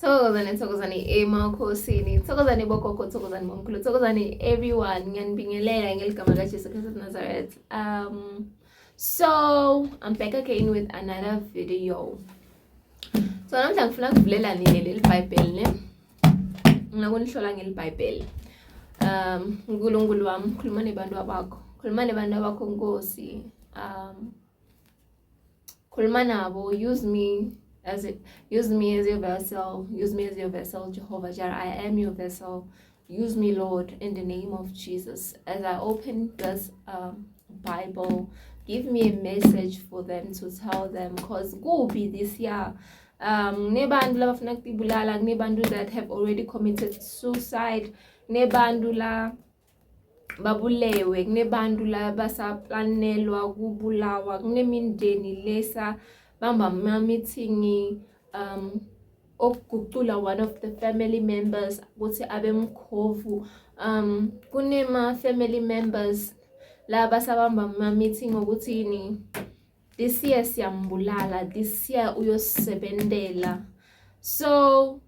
Thokozani emakhosini, thokozani bogogo, thokozani bomkhulu, thokozani everyone. Ngiyanibingelela ngeligama kaJesu Kristu Nazareth. So I'm back again with another video. So namhla ngifuna ukuvulela nini leli Bible ne. Ngina kunihlola ngeli Bible. uNkulunkulu wami khuluma nebantu abakho. Khuluma nebantu abakho Nkosi. Khuluma nabo, use me as your vessel. Use me as your vessel, Jehovah Jireh. I am your vessel. Use me, Lord, in the name of Jesus. As I open this Bible, give me a message for them to tell them, because go be this year. Nebandu labafuna ukubulala, nebandu that have already committed suicide, nebandu la babulewe, kunebantu la basaplanelwa kubulawa, kunemindeni lesa bamba ma-meeting okuguqula one of the family members ukuthi abe mkhovu. Kunema family members la basabamba ma-meeting ukuthini this year siyambulala, this year uyosebenzela. So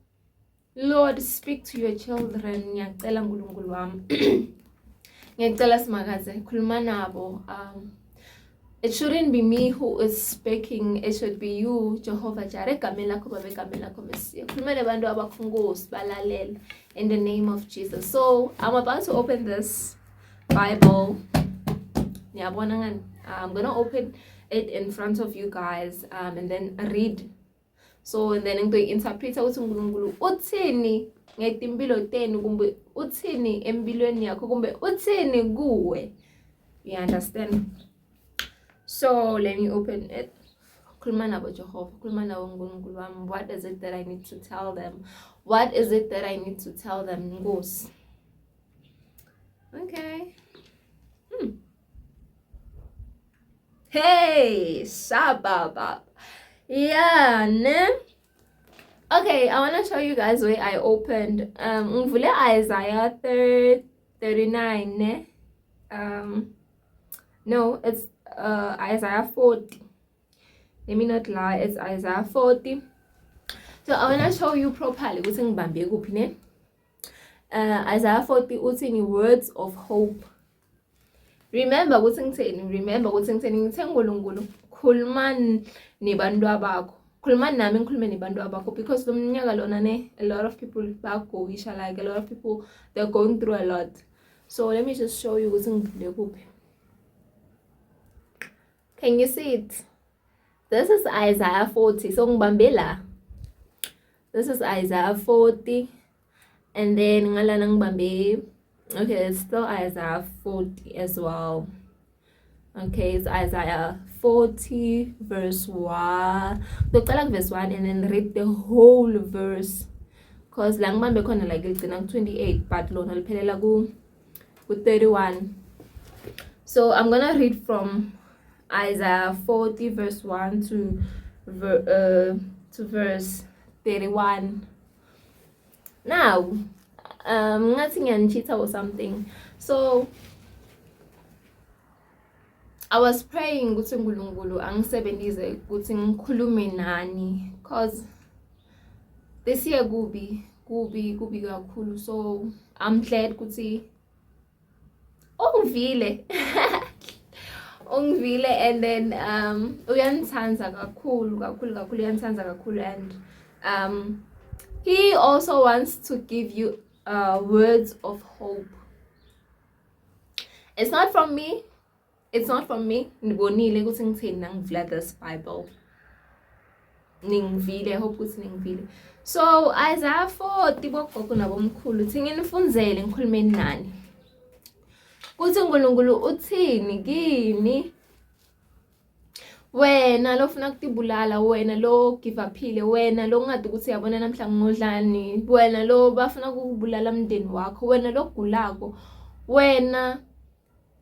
Lord, speak to your children. Ngiyacela uNkulunkulu wami. Ngiyacela simakaze khuluma nabo. It shouldn't be me who is speaking, it should be you, Jehovah Jireh. Egameni lakho Baba, egameni lakho Mesiya. Khuluma nabantu abakho Nkosi balalele in the name of Jesus. So I'm about to open this Bible. Niyabona ngani? I'm gonna open it in front of you guys and then read. So and then ngitoyi-interpret ukuthi uNkulunkulu uthini ngetimpilo tenu, kumbe uthini empilweni yakho, kumbe uthini kuwe. You understand? So let me open it. Khuluma nabo Jehovah, khuluma nabo uNkulunkulu wami. What is it that I need to tell them? What is it that I need to tell them, Nkosi? Okay. Hey, Shababa. Yeah, ne? Okay, I want to show you guys where I opened. Ngivule Isaiah 39, ne? No, it's Isaiah 40. Let me not lie, it's Isaiah 40. So I want to show you properly ukuthi ngibambe kuphi ne? Isaiah 40 uthi words of hope. Remember ukuthi ngitheni ngithe uNkulunkulu khuluma nebantu abakho. Khuluma nami ngikhulume nebantu abakho, because lo mnyaka lona ne, a lot of people bagoisha, like a lot of people, they're going through a lot. So let me just show you ukuthi ngivule kuphi. Can you see it? This is Isaiah 40. So ngibambe la. This is Isaiah 40. And then ngala ngibambe. Okay, it's still Isaiah 40 as well. Okay, it's Isaiah 40 verse 1. Doctor verse 1 and then read the whole verse. Because lang ngibambe khona like it's 28, but lona liphelela ku 31. So I'm gonna read from Isaiah 40 verse 1 to verse 31. Now, ngathi ngiyanchitha or something. So I was praying ukuthi uNkulunkulu angisebenzize ukuthi ngikhulume nani, cause this year kubi kakhulu. So I'm glad ukuthi ungivile and then uyangithanda kakhulu uyangithanda kakhulu, and he also wants to give you words of hope. It's not from me. Ngibonile ukuthi ngitheni nangivula this Bible. Ningivile, I hope ukuthi ningivile. So Isaiah 40 bogogo nabomkhulu uthi nginifunzele ngikhulume nani. Kuthi uNkulunkulu uthini kini? Wena lo ufuna ukutibulala, wena lo give uphile, wena lo ngadi ukuthi yabona namhla ngodlani, wena lo bafuna ukubulala umndeni wakho, wena lo gulako, wena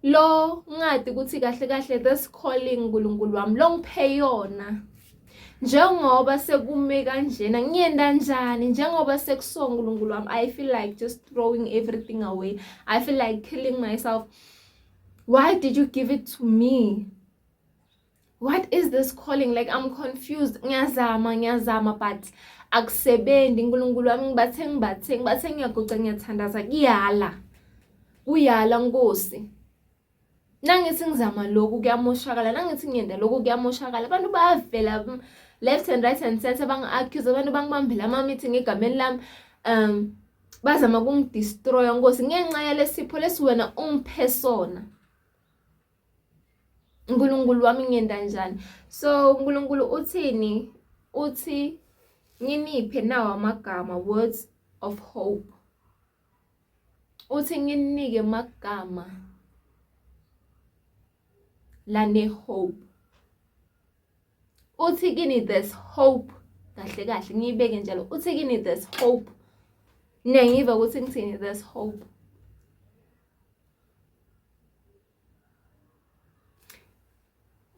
lo ngadi ukuthi kahle this calling uNkulunkulu wami lo ngiphe yona. Njengoba sekume kanjena ngiyenda njani, njengoba sekusonga uNkulunkulu wami, I feel like just throwing everything away. I feel like killing myself. Why did you give it to me? What is this calling? Like, I'm confused. Ngiyazama, but akusebenzi uNkulunkulu wami, ngibathe ngiyaguca ngiyathandaza, kuyala Nkosi. Nangithi ngizama lokhu kuyamoshakala, nangithi ngiyenda lokhu kuyamoshakala. Abantu bayavela left and right and center bangi-accuse, abantu bangibambela ama-meeting egameni lami, bazama ukungidestroya Nkosi ngenxa yalesipho lesi wena ungiphe sona. uNkulunkulu wami ngiyenda njani? So uNkulunkulu uthini? Uthi nginiphe nawo amagama, words of hope. Uthi nginike amagama lane hope. Uthi kini there's hope. Kahle ngiyibeke njalo. Uthi kini there's hope. Nengiva ukuthi ngithini, there's hope.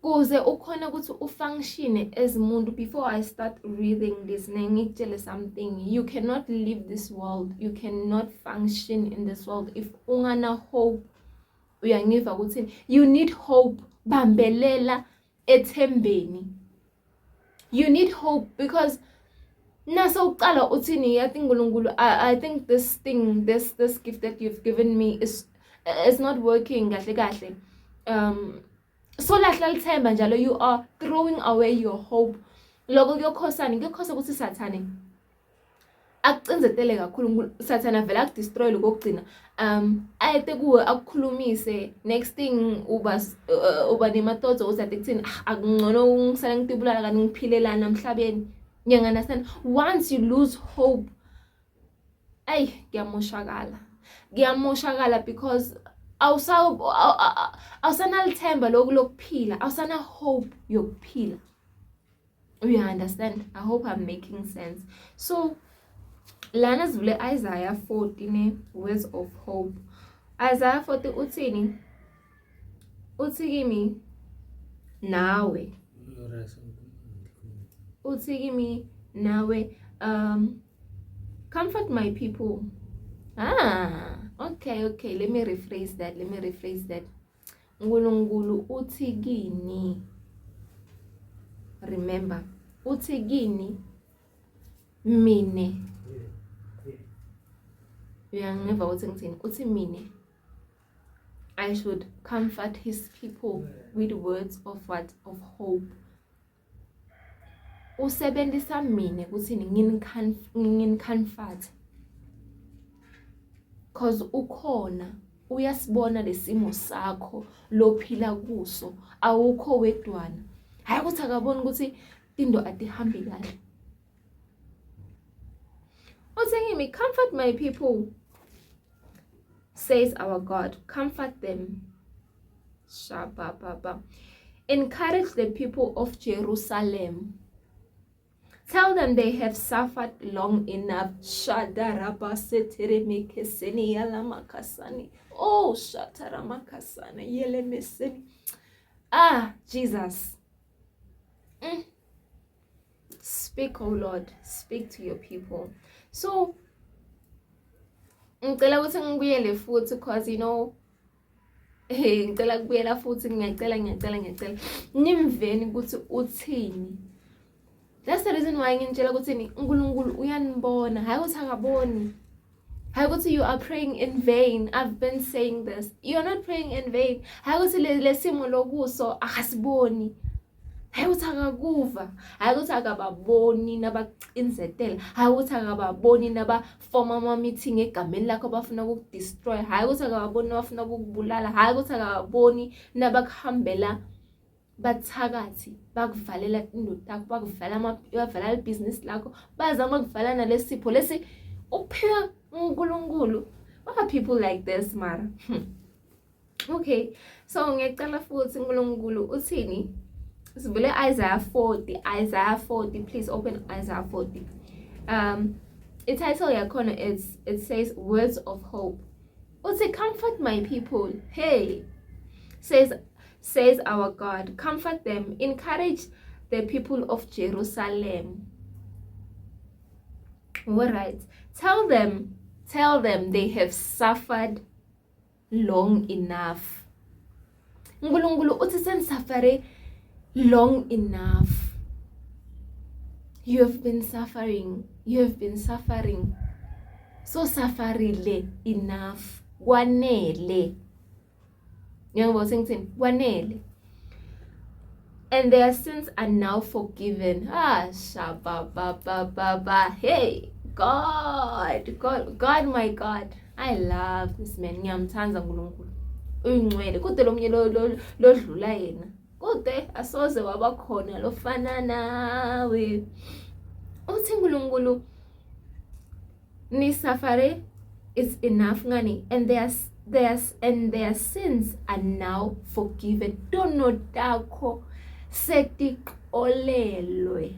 Kuze ukhona ukuthi ufunction as umuntu, before I start reading this, ngikutshele something. You cannot live this world, you cannot function in this world if ungana hope. Uyangiva ukuthi you need hope. Bambelela ethembeni. You need hope because nasa uqala uthini, I think uNkulunkulu, I think this thing, this gift that you've given me is not working kahle. So lahla lithemba njalo, you are throwing away your hope. Lokho kuyokhosa ukuthi Sathane akucinzetele kakhulu. Sathane vela akudestroy lokugcina. Ayethe kuwe akukhulumise, next thing uba nematodzo uzathi kuthini, akungcono ungisala ngitibulala kanti ngiphilelana emhlabeni. You understand? Once you lose hope, kuyamoshakala because awusanalithemba lokuphila, awusana hope yokuphila. You understand? I hope I'm making sense. So lana sivule Isaiah 40 words of hope. Isaiah 40 uthini? Uthi kimi nawe. Uthi kimi nawe, comfort my people. Okay, let me rephrase that. uNkulunkulu uthi kini, remember, uthi kini mine. Uyangiva ukuthi ngithini? Uthi mine I should comfort his people with words of what? Of hope. Usebenzisa mine kuthini? Nginicomfort. Cause ukhona, uyasibona lesimo sakho lophila kuso, awukho wedwana. Hayi ukuthi akaboni ukuthi into atihambi kahle. Uthi kimi, comfort my people, says our God. Comfort them. Shabba. Encourage the people of Jerusalem. Tell them they have suffered long enough. Oh, Jesus. Speak, oh Lord. Speak to your people. So, ngicela ukuthi ngibuyele futhi because you know, ngicela kubuyela futhi, ngiyacela. Nimveni ukuthi uthini. That's the reason why ngintshela ukuthi uNkulunkulu uyanibona, hayi ukuthi akaboni. Hayi ukuthi you are praying in vain. I've been saying this. You are not praying in vain. Hayi ukuthi lesimo lokuso akasiboni. Hayi ukuthi akakuva. Hayi ukuthi akababoni nabacinzetela. Hayi ukuthi akababoni nabafoma ama-meeting egameni lakho bafuna ukukudestroy. Hayi ukuthi akababoni nabafuna ukukubulala. Hayi ukuthi akababoni nabakuhambela bathakathi, bakuvalela indoda yakho, bakuvala ibhizinisi lakho, bazama ukuvala nalesipho lesi uphiwa uNkulunkulu. What are people like this, Mara? Okay, so ngiyacela futhi uNkulunkulu uthini? Sivule Isaiah 40, please open Isaiah 40. The title yakhona it says words of hope. Uthi comfort my people. Hey, says our God, comfort them, encourage the people of Jerusalem. All right, tell them they have suffered long enough. UNkulunkulu uthi senisafare long enough. You have been suffering. So sufferile enough. Kwanele. Ngiyabona sengithini? Kwanele. And their sins are now forgiven. Shabba. Hey, God, my God. I love this man. Ngiyamthanda uNkulunkulu. Uyingcwele. Kude lo mnye lodlula yena. Kude asoze waba khona lofana nawe. Uthi uNkulunkulu ni safare is enough ngani, and their sins are now forgiven. Tono takho setikolelwe.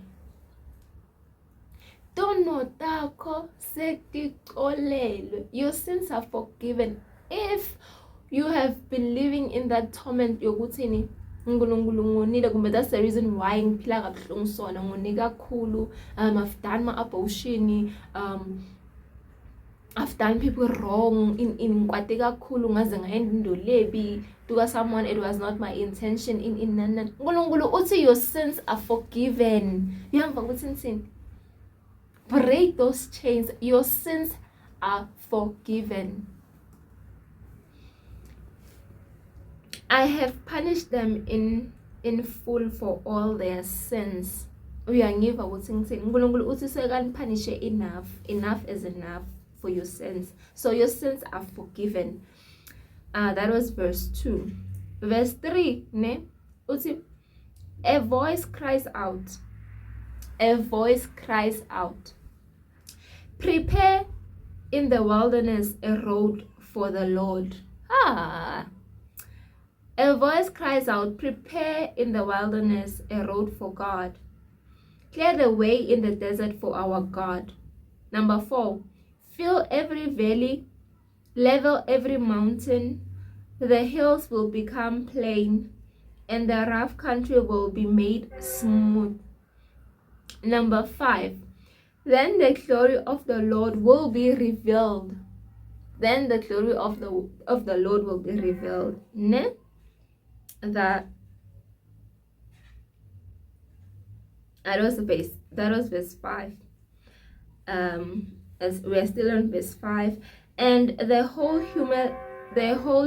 Your sins are forgiven. If you have been living in that torment yokuthini uNkulunkulu ngonile, kumbe that's the reason why ngiphila kabuhlungu sona, ngonika kakhulu, I've done my abortion, I've done people wrong, in kwate kakhulu ngaze ngaenda indolebi to someone, it was not my intention, in nana. uNkulunkulu uthi your sins are forgiven. Uyamva ukuthi ngithini? Break those chains. Your sins are forgiven. I have punished them in full for all their sins. Uyangiva ukuthi ngithini? uNkulunkulu uthi sekanipunishe enough. Enough is enough for your sins. So your sins are forgiven. That was verse 2. Verse 3, ne? Uthi, a voice cries out. Prepare in the wilderness a road for the Lord. A voice cries out, prepare in the wilderness a road for God. Clear the way in the desert for our God. Number 4, fill every valley, level every mountain. The hills will become plain, and the rough country will be made smooth. Number 5, then the glory of the Lord will be revealed. Then the glory of the Lord will be revealed. Ne? That was verse 5. As we are still on verse 5, and the whole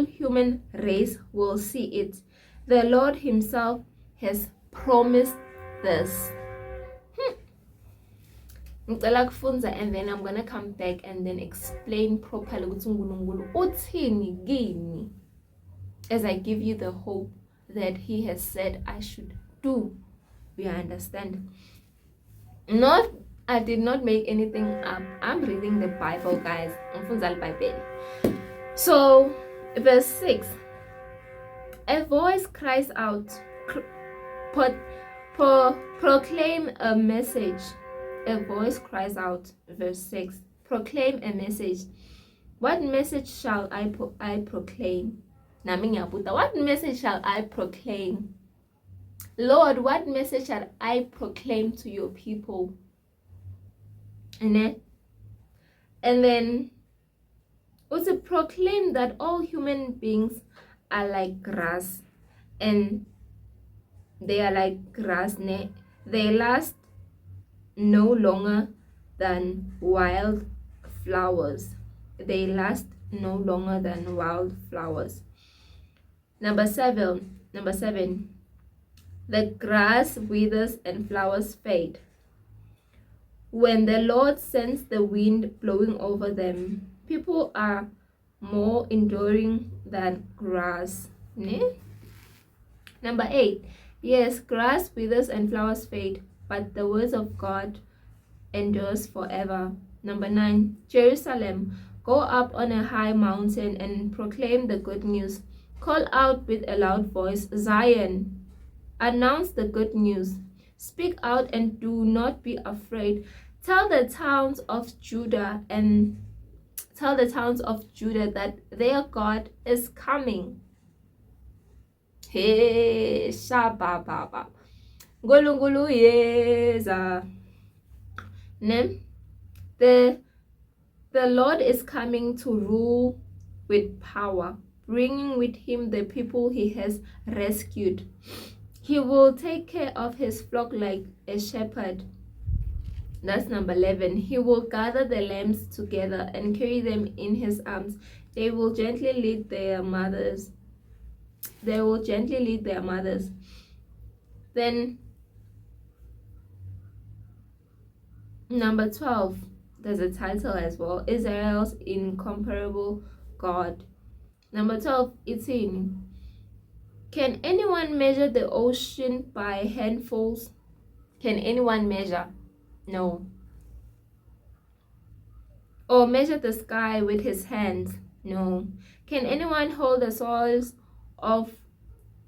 human race will see it. The Lord himself has promised this. Ngicela kufunza, and then I'm gonna come back and then explain properly ukuthi uNkulunkulu uthini kimi, as I give you the hope that he has said I should do. You understand? I did not make anything up. I'm reading the Bible, guys. Ngifunza iBhayibheli. So, verse 6. A voice cries out, proclaim a message. A voice cries out, verse 6. Proclaim a message. What message shall I proclaim? Nami ngiyabuta, what message shall I proclaim? Lord, what message shall I proclaim to your people? And then also proclaim that all human beings are like grass, and they are like grass. They last no longer than wild flowers. They last no longer than wild flowers. Number seven. The grass withers and flowers fade when the Lord sends the wind blowing over them. People are more enduring than grass. Number 8. Yes, grass withers and flowers fade, but the words of God endures forever. Number 9. Jerusalem, go up on a high mountain and proclaim the good news. Call out with a loud voice, Zion, announce the good news. Speak out and do not be afraid. Tell the towns of Judah that their God is coming. Hey, Shabba. Ngulungulu yeza. The Lord is coming to rule with power, bringing with him the people he has rescued. He will take care of his flock like a shepherd. That's number 11. He will gather the lambs together and carry them in his arms. They will gently lead their mothers. They will gently lead their mothers. Then number 12, there's a title as well. Israel's incomparable God. Number 12, it's in. Can anyone measure the ocean by handfuls? Can anyone measure? No. Or measure the sky with his hands? No. Can anyone hold the soils of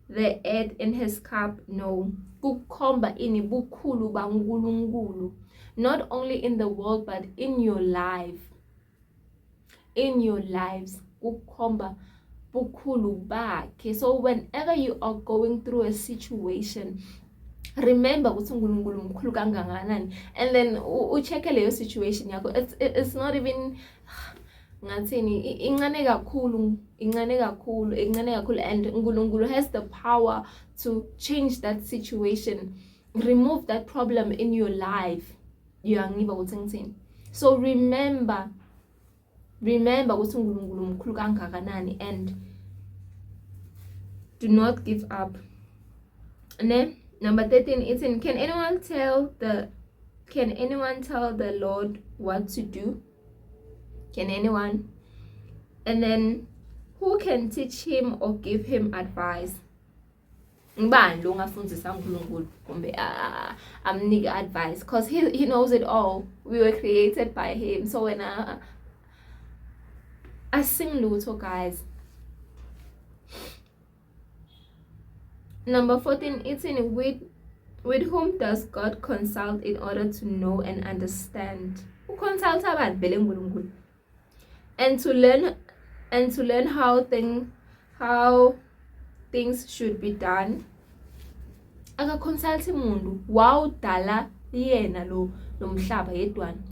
the earth in his cup? No. Kukhomba ini bukhulu baNkulunkulu. Not only in the world but in your life. In your lives. Kukhomba bukhulu bakhe. So whenever you are going through a situation, remember ukuthi uNkulunkulu mkhulu kangakanani, and then uchecke leyo situation yakho. It's not even ngathini incane kakhulu, and uNkulunkulu has the power to change that situation, remove that problem in your life. Uyangiva ukuthi ngithini? So remember ukuthi uNkulunkulu mkhulu kangakanani, and do not give up. Ne? Number 13, it's in. Can anyone tell the Lord what to do? Can anyone? And then who can teach him or give him advice? Ngibani lo ngafundzisa uNkulunkulu kumbe amnika advice, because he knows it all. We were created by him. So when I sing lutho, guys. Number 14, it's in. With whom does God consult in order to know and understand? Who consult abantu vele uNkulunkulu? And to learn how things should be done. Aka consult umuntu wawudala yena lo mhlaba yedwana.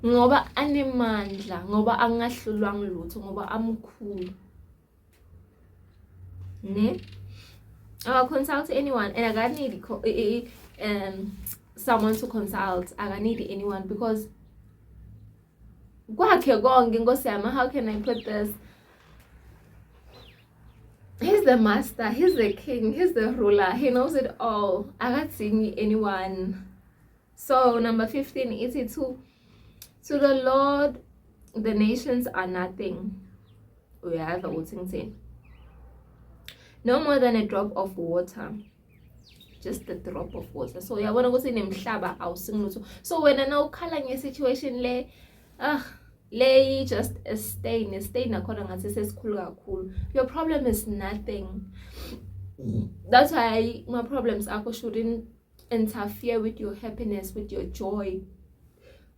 Ngoba anemandla, ngoba angahlulwa ngilutho, ngoba amkhulu. Ne? I consult anyone, and I got need someone to consult. I got need anyone, because how can I put this? He's the master, he's the king, he's the ruler, he knows it all. I got see anyone. So number 15 is it to the Lord the nations are nothing. We have a thing. No more than a drop of water. Just a drop of water. So I wanna go see nemhlaba awusingutho. So when I know khala nge-situation le just a stain nakhona ngathi sesikhulu kakhulu. Your problem is nothing. That's why my problems shouldn't interfere with your happiness, with your joy.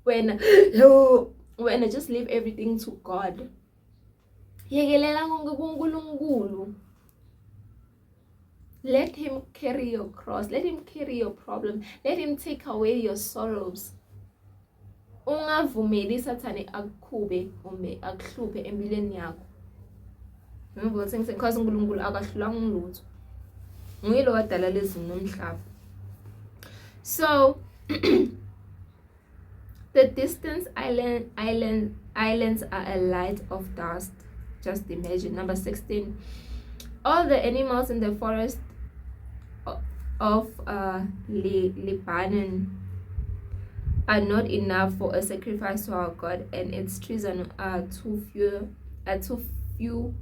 When I just leave everything to God. Yekelela konke kuNkulunkulu. Let him carry your cross. Let him carry your problem. Let him take away your sorrows. Ungavumeli isathane akukhube kumbe akuhluphe empilweni yakho. Ngoba sengithi because uNkulunkulu akahlulanga ngilutho. Nguye lo wadala lezulu nomhlaba. So the distant islands are a light of dust. Just imagine. Number 16. All the animals in the forest of Lebanon are not enough for a sacrifice to our God, and its trees are too few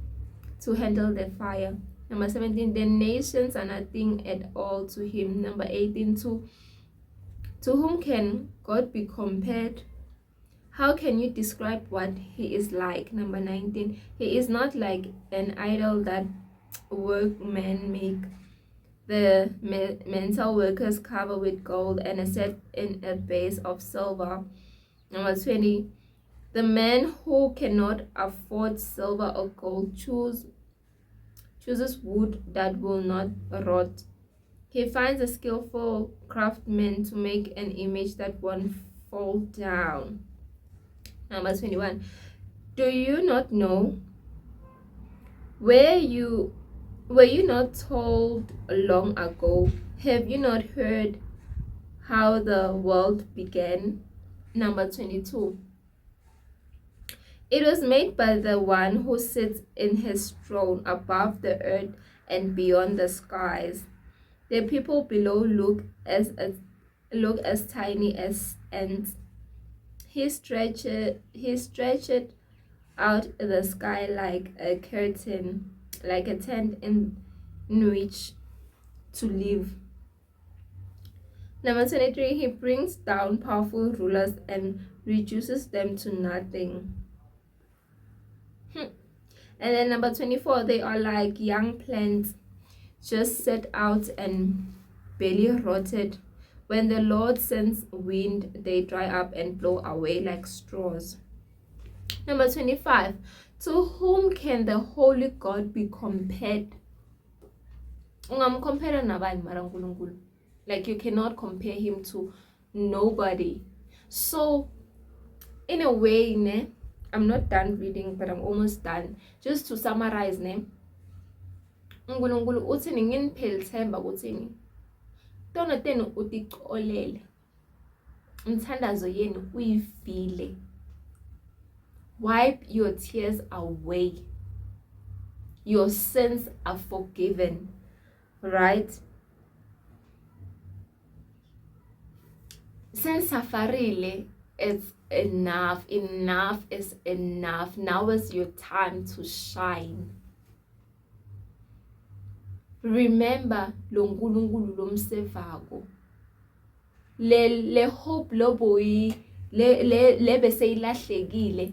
to handle the fire. Number 17, the nations are nothing at all to him. Number 18, to whom can God be compared? How can you describe what he is like? Number 19, he is not like an idol that workmen make. The mental workers cover with gold and set in a base of silver. Number 20, the man who cannot afford silver or gold chooses wood that will not rot. He finds a skillful craftsman to make an image that won't fall down. Number 21, do you not know? Were you not told long ago? Have you not heard? how the world began. Number 22. It was made by the one who sits in his throne above the earth and beyond the skies. The people below look as tiny as ants. He stretched out the sky like a curtain, like a tent in which to live. Number 23, he brings down powerful rulers and reduces them to nothing. And then number 24, they are like young plants just set out and barely rotted. When the Lord sends wind, they dry up and blow away like straws. Number 25, to whom can the holy God be compared? Ungamcompare nabani mara uNkulunkulu. Like, you cannot compare him to nobody. So in a way, ne, I'm not done reading, but I'm almost done. Just to summarize, ne, uNkulunkulu uthini nginipheli themba ukuthini tona tenu utixolele umthandazo yenu uyifile. Wipe your tears away. Your sins are forgiven, right? Since safarile, it's enough. Enough is enough. Now is your time to shine. Remember lo nkulunkulu lomsevako, le hope loboyi le bese ilahlekile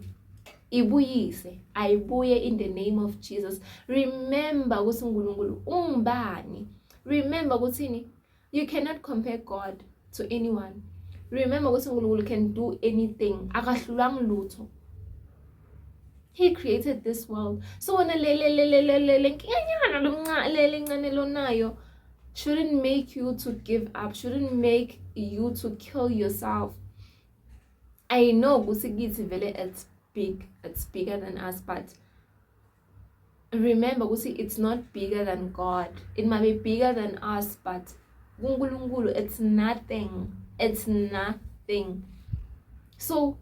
ibuyise, ayibuye in the name of Jesus. Remember ukuthi uNkulunkulu ungubani. Remember ukuthi you cannot compare God to anyone. Remember ukuthi uNkulunkulu can do anything, akahlulanga lutho. He created this world. So when shouldn't make you to give up, shouldn't make you to kill yourself. I know it's big, it's bigger than us, but remember it's not bigger than God. It might be bigger than us, but it's nothing. It's nothing. So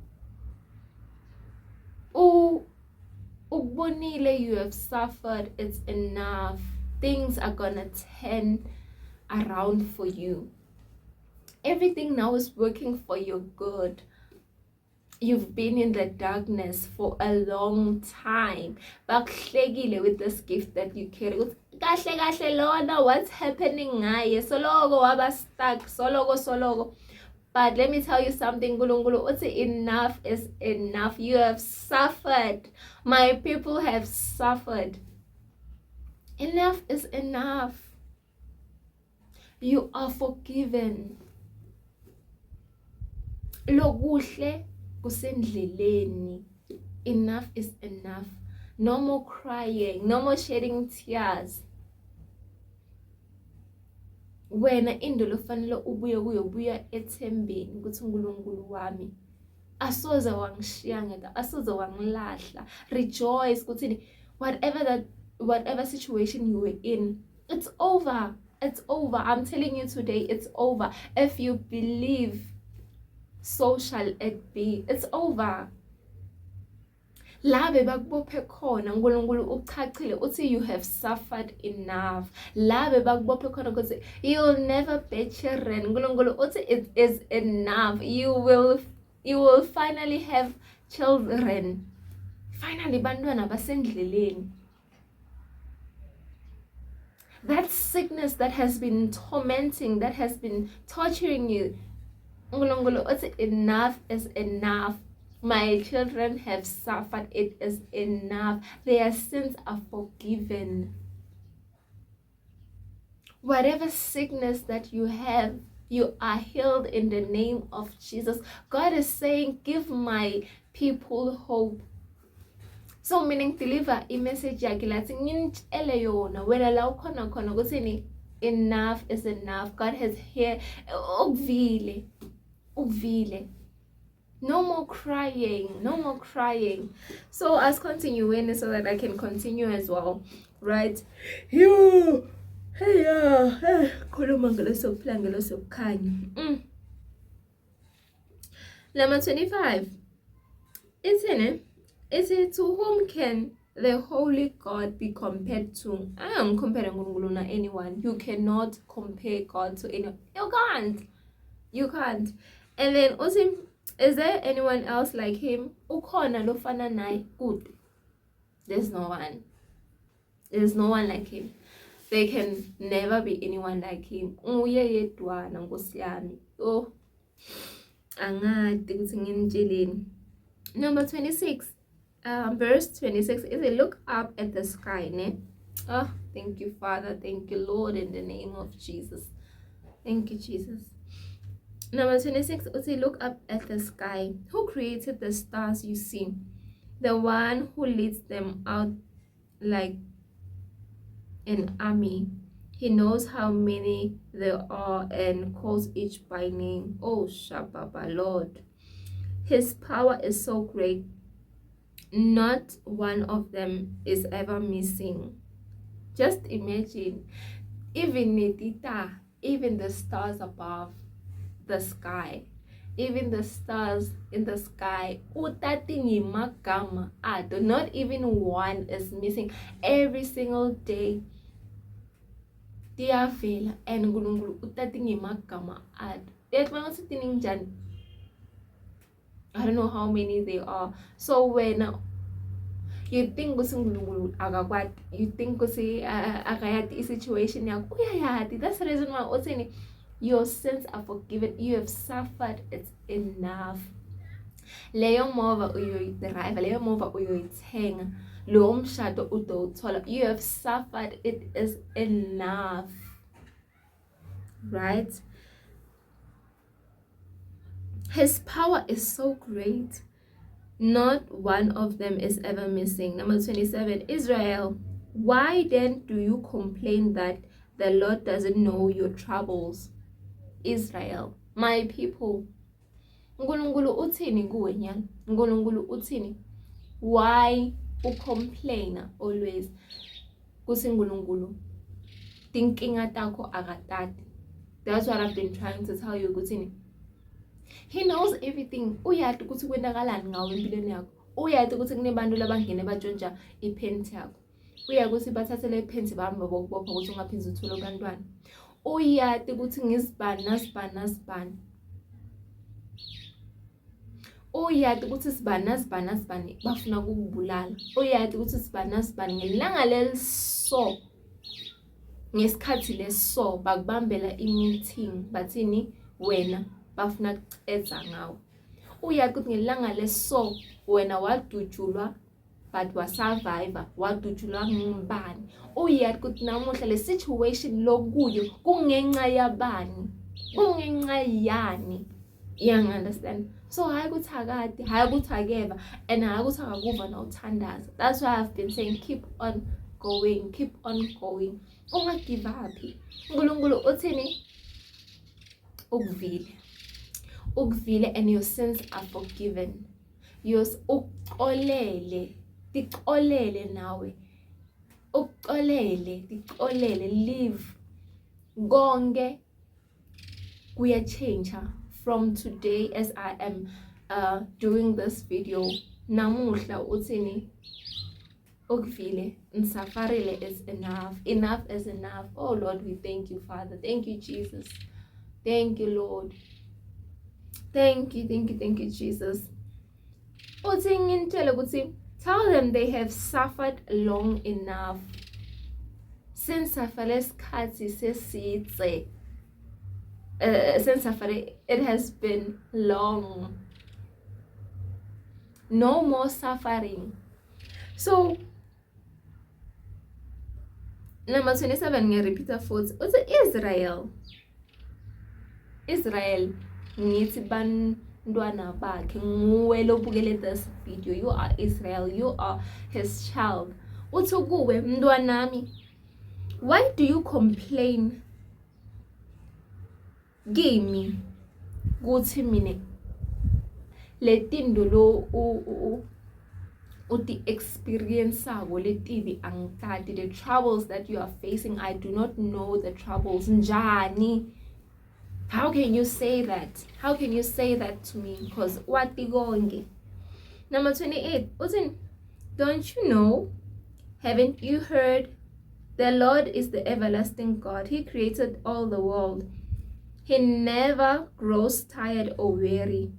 Ubonile, you have suffered, it's enough. Things are gonna turn around for you. Everything now is working for your good. You've been in the darkness for a long time. Bakuhlekile with this gift that you carry. Kahle lona, what's happening ngaye? Sologo waba stuck, sologo. But let me tell you something, Nkulunkulu, enough is enough. You have suffered. My people have suffered. Enough is enough. You are forgiven. Lokuhle kusendleleni. Enough is enough. No more crying, no more shedding tears. Wena indolo fanele ubuye kuyobuya ethembeni ukuthi uNkulunkulu wami asoze wangishiya ngedwa, asoze wangilahla. Rejoice ukuthi whatever situation you were in, it's over. It's over. I'm telling you today, it's over. If you believe, so shall it be. It's over. Labe bakubophe khona uNkulunkulu uchachile uthi you have suffered enough. Labe bakubophe khona ukuthi you'll never bear children. uNkulunkulu uthi it is enough. You will finally have children. Finally bantwana basendleleni. That sickness that has been tormenting, that has been torturing you, uNkulunkulu uthi enough is enough. My children have suffered. It is enough. Their sins are forgiven. Whatever sickness that you have, you are healed in the name of Jesus. God is saying, give my people hope. So meaning deliver a message yakhe lathi ngintshele yona wena la ukhona khona ukuthi enough is enough. God has here ukuvile. No more crying, no more crying. So let's continue in so that I can continue as well, right? Khuluma ngelo sokuphila ngelo sokukhanya. Number 25. It's to whom can the holy God be compared to? I am comparing to anyone. You cannot compare God to anyone. You can't. And then also, is there anyone else like him? Ukhona lofana naye? Good. There's no one. There's no one like him. There can never be anyone like him. Uye yedwana Nkosi yami. Oh, angadi ukuthi nginitsheleni. Number 26. Verse 26 is a look up at the sky, ne? Oh, thank you, Father. Thank you, Lord, in the name of Jesus. Thank you, Jesus. Number 26 is a look up at the sky. Who created the stars you see? The one who leads them out like an army. He knows how many there are and calls each by name. Oh, Shababa, Lord. His power is so great. Not one of them is ever missing. Just imagine, even Netita, even the stars above the sky, even the stars in the sky, not even one is missing. Every single day, diyavela and uNkulunkulu uthatha ngemagama ado. I don't know how many they are. So when you think uNkulunkulu akakwati, you think akayati situation yakho, uyayati. That's the reason why uthini your sins are forgiven. You have suffered. It's enough. Leyo mova uyoyidrive, leyo mova uyoyithenga, lo mshado udowuthola. You have suffered. It is enough. Right? His power is so great. Not one of them is ever missing. Number 27. Israel, why then do you complain that the Lord doesn't know your troubles? Israel, my people. Nkulunkulu uthini kuwe nyana? Nkulunkulu uthini? Why you complain always? Kusi Nkulunkulu tinkinga takho akatati. That's what I've been trying to tell you. Kuthini? He knows everything. Uyati ukuthi kwenakalani ngawe empilweni yakho. Uyati ukuthi kunebantu labangene batshontsha iphenti yakho. Uyati ukuthi bathathele iphenti bahamba bokubopha ukuthi ungaphinzi uthole abantwana. Uyati ukuthi ngizibani nasibani. Uyati ukuthi sibani nasibani bafuna ukukubulala. Uyati ukuthi sibani nasibani ngelanga leliso ngesikhathi leso bakubambela i-meeting bathini wena bafuna kucetha ngawo. Uyati ukuthi ngelanga leso wena wadutshulwa but wasurvive, wadutshulwa ngibani. Uyati ukuthi namuhla le situation lokuyo kungenxa yabani, kungenxa yani. You understand? So hayi ukuthi akade, hayi ukuthi akeva, and hayi ukuthi akakuva nawuthandaza. That's why I've been saying keep on going, keep on going. Unga give up. Nkulunkulu uthini? Ukuvile and your sins are forgiven. Yours uqolele, tiqolele nawe. Uqolele, tiqolele, live. Konke kuya change from today as I am doing this video. Namuhla uthini? Ukuvile, nsafarile is enough. Enough is enough. Oh Lord, we thank you, Father. Thank you, Jesus. Thank you, Lord. Thank you, Jesus. Tell them they have suffered long enough. Since it has been long. No more suffering. So, number 27, repeat forth. Israel, ngithi bantwana bakhe nguwe lobukele this video. You are Israel, you are his child. Uthi kuwe mntwanami, why do you complain kimi kuthi mine letindo lo uti experience sabo letibi angitati, the troubles that you are facing, I do not know the troubles njani. How can you say that? How can you say that to me? Because what the Number 28. Don't you know? Haven't you heard? The Lord is the everlasting God. He created all the world. He never grows tired or weary.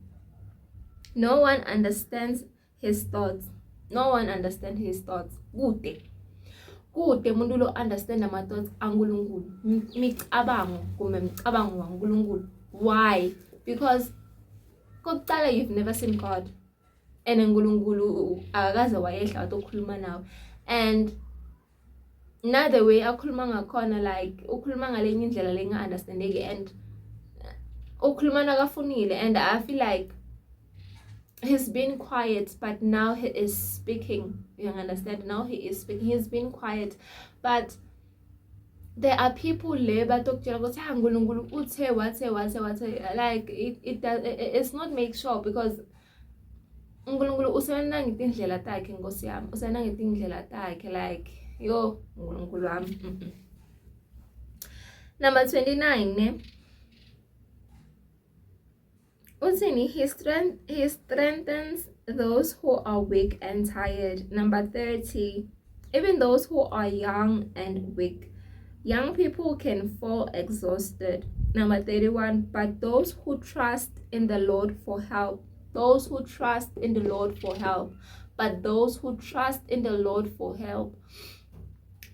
No one understands his thoughts. No one understands his thoughts. Kude umuntu lo understand ama-thoughts aNkulunkulu, micabango kumbe mcabango waNkulunkulu. Why? Because kokuqala, you've never seen God, and uNkulunkulu akakaze wayehla wathi ukhuluma nawe, and another way akhuluma ngakhona, like ukhuluma ngalenye indlela lenga-understandeki, and ukhuluma nakafunile. And I feel like he's been quiet, but now he is speaking. You understand? Now he is speaking. He's been quiet, but there are people le batokutshela ukuthi uNkulunkulu uthe wathe, like it's not make sure, because uNkulunkulu usebenza ngetindlela takhe, Nkosi yami, usebenza ngetindlela takhe, like yo uNkulunkulu wami. Number 29 ne. He strengthens those who are weak and tired. Number 30. Even those who are young and weak. Young people can fall exhausted. Number 31. But those who trust in the Lord for help. Those who trust in the Lord for help. But those who trust in the Lord for help.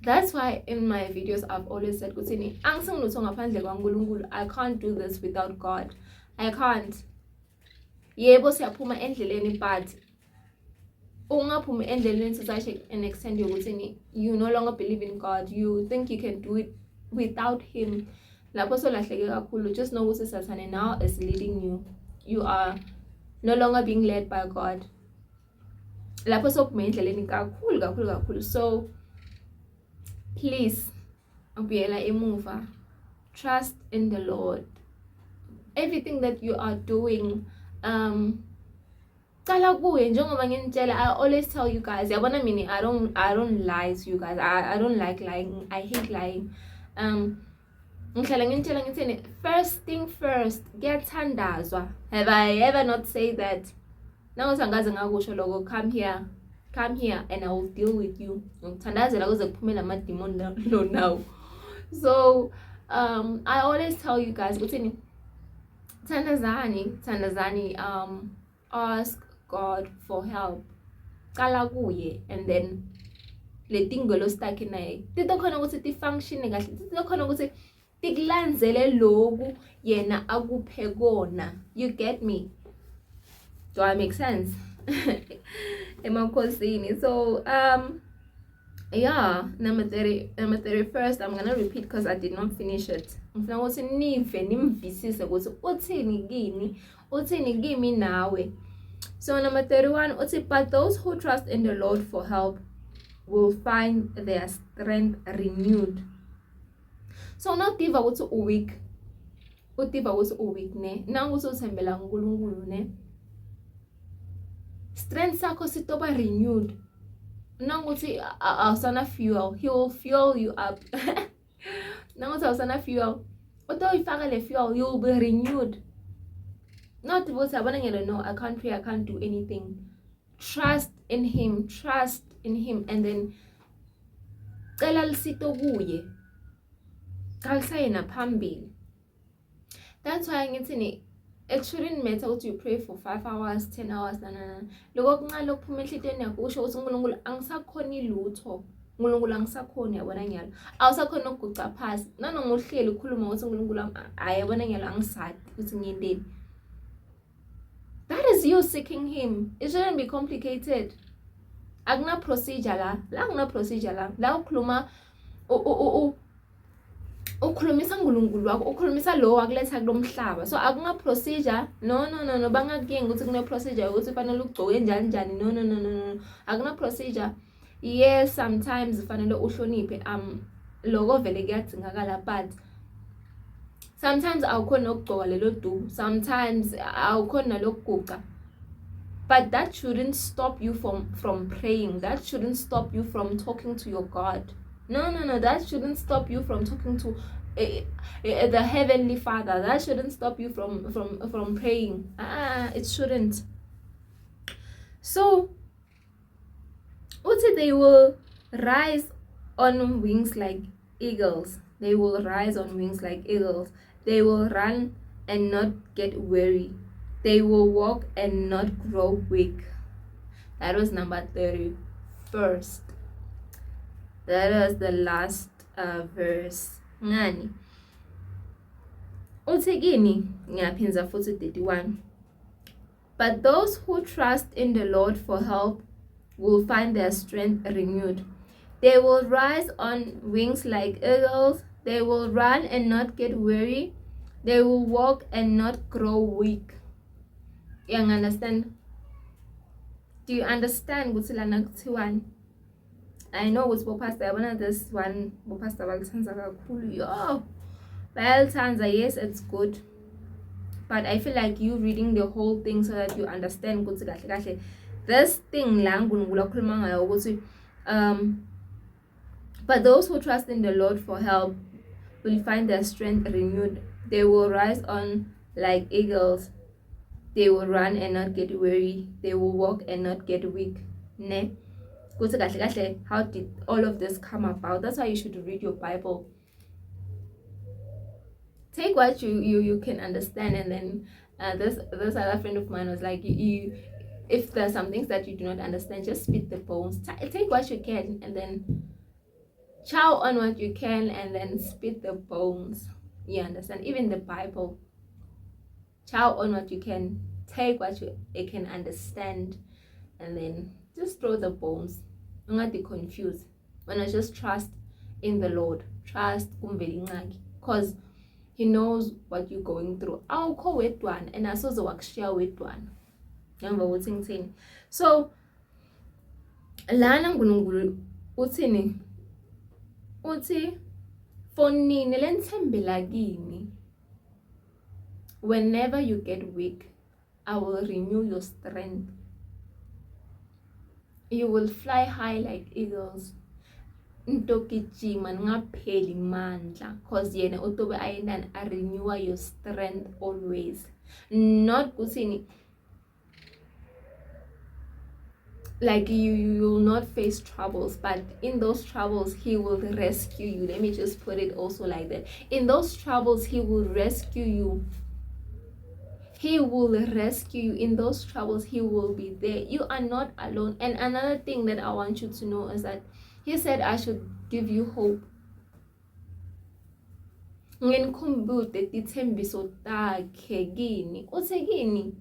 That's why in my videos I've always said, I can't do this without God. I can't. Yebo siyaphuma endleleni, but ungaphumi endleleni to such an extent yokuthi you no longer believe in God, you think you can do it without him. Lapho solahleke kakhulu. Just know ukuthi Sathane now is leading you. You are no longer being led by God. Lapho sokuphuma endleleni kakhulu. So please, ubuyela emuva. Trust in the Lord. Everything that you are doing, I always tell you guys, I don't lie to you guys. I don't like lying. I hate lying. First thing first, get thandazwa. Have I ever not say that? Now come here and I will deal with you. Now. So I always tell you guys, Thandazani, ask God for help. Kala kuye, and then letting go stuck in a titokhona ukuthi ti function kahle, titokhona ukuthi tikulandzele loku yena akuphe kona. You get me? Do I make sense? Emakhosini. So yeah, number 31st, I'm gonna repeat because I did not finish it. Ngifuna ukuthi nive nimvisise ukuthi uthini kini, uthini kimi nawe. So number 31 uthi, but those who trust in the Lord for help will find their strength renewed. So not tiva ukuthi uweak, utiva ukuthi uweak ne, nangu uthembela uNkulunkulu ne, strength sakho sitoba renewed. Nanguthi awusana fuel, he will fuel you up. Nanguthi awusana fuel, utoyifaka le fuel, you will be renewed. Not ukuthi abona no, I can't pray, I can't do anything. Trust in him, and then cela lisito kuye, kalisayena phambili. That's why ngithini, it shouldn't matter what you pray for 5 hours, 10 hours, loko kuncane lokuphuma enhlitweni yakho usho ukuthi uNkulunkulu angisakhoni lutho, uNkulunkulu angisakhoni, yabona nyalo, awusakhoni ukuguca phasi, nanoma uhleli ukhuluma ukuthi uNkulunkulu ayabona nyalo angisadi ukuthi ngiyenteni. That is you seeking him. It shouldn't be complicated. Agna procedure la procedure la ukhuluma ukhulumisa uNkulunkulu wakho, ukhulumisa lo wakuletha kulomhlaba. So akunga procedure, no bangakuyenga ukuthi kune procedure ukuthi fanele ugcoke njani. No, akuna procedure. Yes, sometimes fanele uhloniphe loko vele kuyadzingakala, but sometimes awukhona ukugcoka lelo duku, sometimes awukhona lokuguqa. But that shouldn't stop you from praying. That shouldn't stop you from talking to your God. No, that shouldn't stop you from talking to the Heavenly Father. That shouldn't stop you from praying. It shouldn't. So also they will rise on wings like eagles. They will rise on wings like eagles. They will run and not get weary. They will walk and not grow weak. That was number 31st. That was the last verse. Ngani uthekini ngiyaphinza futhi 31. But those who trust in the Lord for help will find their strength renewed. They will rise on wings like eagles. They will run and not get weary. They will walk and not grow weak. You understand? Do you understand ukuthi lana kuthiwani? I know ukuthi bopastor yabona this one bopastor balithanza kakhulu. Yo, bayalithanza, yes, it's good. But I feel like you reading the whole thing so that you understand ukuthi kahle kahle this thing la uNkulunkulu akhuluma ngayo ukuthi but those who trust in the Lord for help will find their strength renewed. They will rise on like eagles. They will run and not get weary. They will walk and not get weak. Ne? How did all of this come about? That's why you should read your Bible. Take what you can understand, and then this other friend of mine was like, you if there's some things that you do not understand, just spit the bones. Take what you can, and then chow on what you can, and then spit the bones. You understand? Even the Bible. Chow on what you can, take what you can understand, and then just throw the bones. Do not be confused. When I just trust in the Lord, trust because He knows what you're going through. I'll call with one, and I saw the work share with one. Remember what I'm saying? So, lana ngulungulu uthini uthi fonini lenthembela kimi. Whenever you get weak, I will renew your strength. You will fly high like eagles. Ntokijima ngapheli mandla, cause yena utobe ayendani a renew your strength always. Not kuthini like you will not face troubles, but in those troubles He will rescue you. Let me just put it also like that. In those troubles He will rescue you. He will rescue you. In those troubles He will be there. You are not alone. And another thing that I want you to know is that He said I should give you hope. Ngenikhumbule tithembiso takhe kini. Uthe kini,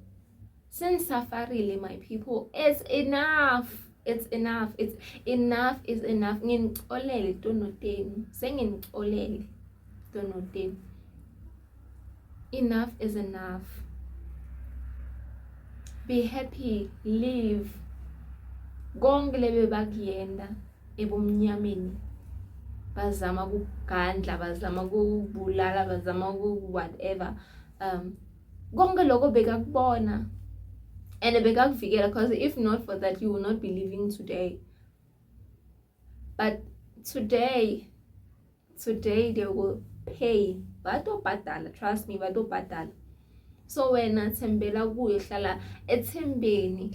sensafarile my people, it's enough. It's enough. It's enough is enough. Nginixolele tonoteni. Senginicolele tonoteni. Enough is enough. Be happy. Live. Konke lebe bakuyenda ebumnyameni. Bazama ukugandla, bazama ukubulala, bazama whatever. Konke lokho bekakubona. And bekakuvikela, because if not for that you will not be living today. But today they will pay. Batobhadala, trust me, batobhadala. So wena thembela kuye, hlala ethembeni.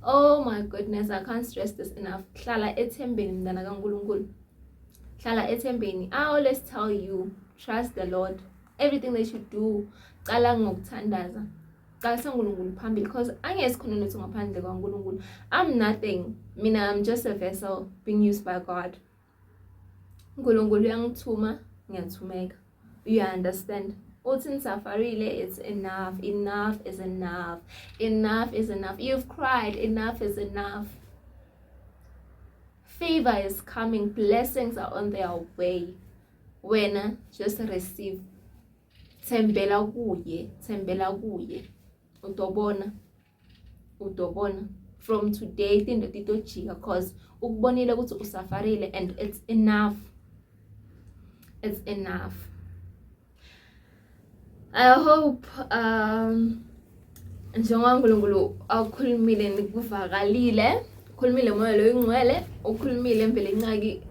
Oh my goodness, I can't stress this enough. Hlala ethembeni mntana kaNkulunkulu. Hlala ethembeni. I always tell you, trust the Lord. Everything that you do, qala ngokuthandaza. Qala uNkulunkulu phambili, because angesikhona lutho ngaphandle kwaNkulunkulu. I'm nothing. Mina, I'm just a vessel being used by God. uNkulunkulu uyangithuma, ngiyathumeka. You understand? Uthi safarile, it's enough. Enough is enough. Enough is enough. You've cried. Enough is enough. Favor is coming. Blessings are on their way. When just receive. Thembela kuye. Utobona. From today, tindo titochika, because ukubonile ukuthi usafarile, and it's enough. It's enough. I hope njengoba uNkulunkulu akukhulumile nikuvakalile, ukhulumile moya lo ingcwele, ukhulumile impela incaki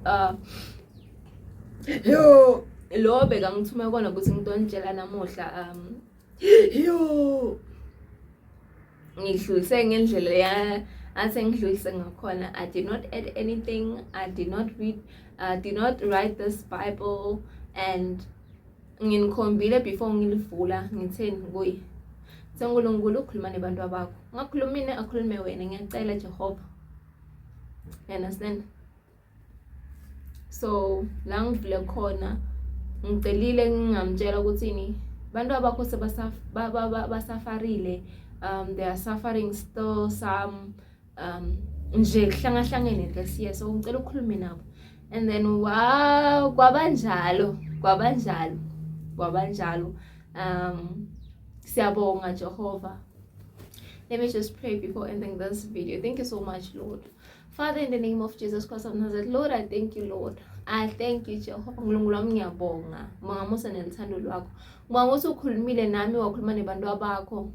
yo lo bekangithume kona ukuthi ngitonitshela namuhla yo ngidlulise ngendlela ya asengidlulise ngakhona. I did not add anything, I did not write this Bible, and nginikhombile before ngilivula ngitheni kuye uNkulunkulu ukhuluma nebantu abakho, ngakhulumine akhulume wena, ngiyacela Jehova, you understand? So la ngivule khona ngicelile ngingamtshela ukuthi ni bantu abakho basafarile, they are suffering still some nje kuhlangahlangene lesiye, so ngicela ukukhuluma nabo. And then wow kwabanjalo siyabonga Jehova. Let me just pray before ending this video. Thank you so much, Lord. Father, in the name of Jesus Christ of Nazareth, Lord, I thank you, Lord. I thank you, Jehovah. Ngilungu lwami ngiyabonga. Mangamusa nelithando lwakho. Ngoba ukhulumile nami wakhuluma nebantu abakho.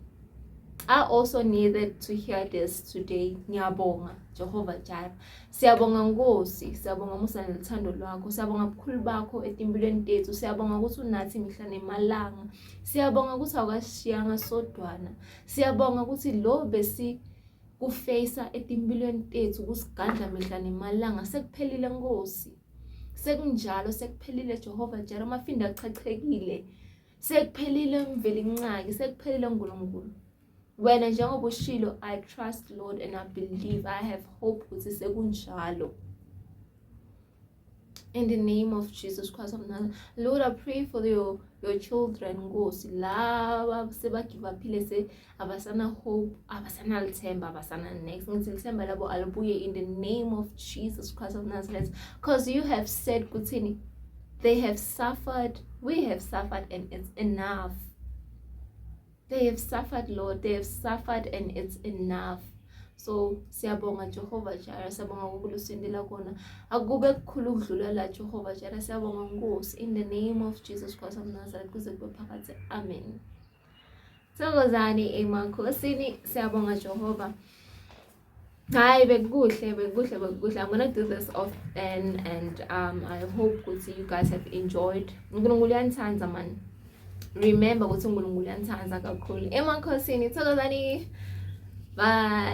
I also needed to hear this today. Ngiyabonga Jehovah Jireh. Siyabonga Nkosi, siyabonga musa nelithando lwakho. Siyabonga ubukhulu bakho etimpilweni tethu. Siyabonga ukuthi unathi mihla nemalanga. Siyabonga ukuthi awukashiyanga sodwana. Siyabonga ukuthi lo besi kufacea etimpilweni tethu kusigandla mihla nemalanga sekuphelile Nkosi. Sekunjalo sekuphelile Jehovah Jireh, amafinda achachekile. Sekuphelile mveli incaki, sekuphelile Nkulunkulu. Wena njengoba ushilo, I trust Lord and I believe, I have hope ukuthi sekunjalo. In the name of Jesus Christ of Nazareth, Lord, I pray for your children, Nkosi, laba sebagive uphile se abasana hope, abasana lithemba, abasana next. Ngithi lithemba labo alibuye in the name of Jesus Christ of Nazareth, because you have said kuthini, they have suffered, we have suffered, and it's enough. They have suffered, Lord, they have suffered, and it's enough. So siyabonga Jehovah Jireh, siyabonga ukulusindela kona akube kukhulu ukudlula la Jehovah Jireh, siyabonga Nkosi, in the name of Jesus Christ of Nazareth kuze kube phakathi. Amen. Thokozani emakhosini, siyabonga Jehovah. Hayi bekuhle. I'm gonna do this often, and I hope ukuthi you guys have enjoyed. uNkulunkulu uyanithanda man. Remember ukuthi uNkulunkulu uyanithanda kakhulu emakhosini. Thokozani. Bye.